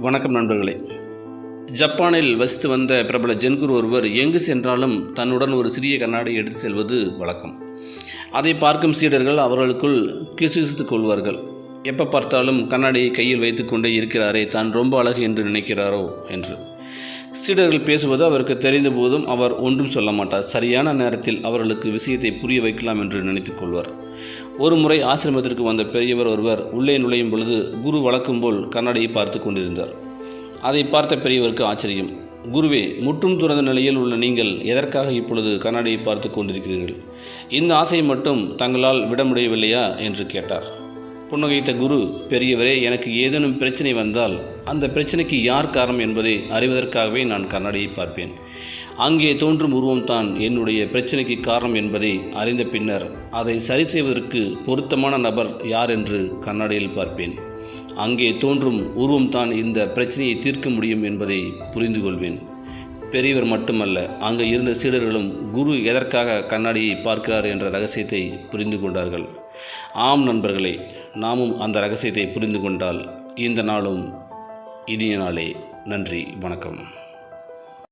வணக்கம் நண்பர்களே. ஜப்பானில் வசித்து வந்த பிரபல ஜென்குரு ஒருவர் எங்கு சென்றாலும் தன்னுடன் ஒரு சிறிய கண்ணாடி எடுத்து செல்வது வழக்கம். அதை பார்க்கும் சீடர்கள் அவர்களுக்குள் கிசுகிசுத்துக் கொள்வார்கள். எப்போ பார்த்தாலும் கண்ணாடியை கையில் வைத்துக்கொண்டே இருக்கிறாரே, தான் ரொம்ப அழகு என்று நினைக்கிறாரோ என்று. சீடர்கள் பேசுவது அவருக்கு தெரிந்த போதும் அவர் ஒன்றும் சொல்ல மாட்டார். சரியான நேரத்தில் அவர்களுக்கு விஷயத்தை புரிய வைக்கலாம் என்று நினைத்துக் கொள்வார். ஒரு முறை ஆசிரமத்திற்கு வந்த பெரியவர் ஒருவர் உள்ளே நுழையும் பொழுது குரு வழக்கம் போல் கண்ணாடியை பார்த்து கொண்டிருந்தார். அதை பார்த்த பெரியவருக்கு ஆச்சரியம். குருவே, முற்றும் துறந்த நிலையில் உள்ள நீங்கள் எதற்காக இப்பொழுது கண்ணாடியை பார்த்து கொண்டிருக்கிறீர்கள்? இந்த ஆசையை மட்டும் தங்களால் விட முடியவில்லையா என்று கேட்டார். புன்னகைத்த குரு, பெரியவரே, எனக்கு ஏதேனும் பிரச்சனை வந்தால் அந்த பிரச்சனைக்கு யார் காரணம் என்பதை அறிவதற்காகவே நான் கண்ணாடியை பார்ப்பேன். அங்கே தோன்றும் உருவம்தான் என்னுடைய பிரச்சனைக்கு காரணம் என்பதை அறிந்த பின்னர் அதை சரி செய்வதற்கு பொருத்தமான நபர் யார் என்று கண்ணாடியில் பார்ப்பேன். அங்கே தோன்றும் உருவம்தான் இந்த பிரச்சனையை தீர்க்க முடியும் என்பதை புரிந்து கொள்வேன். பெரியவர் மட்டுமல்ல, அங்கே இருந்த சீடர்களும் குரு எதற்காக கண்ணாடியை பார்க்கிறார் என்ற ரகசியத்தை புரிந்து கொண்டார்கள். ஆம் நண்பர்களே, நாமும் அந்த ரகசியத்தை புரிந்து கொண்டால் இந்த நாளும் இனிய நாளே. நன்றி, வணக்கம்.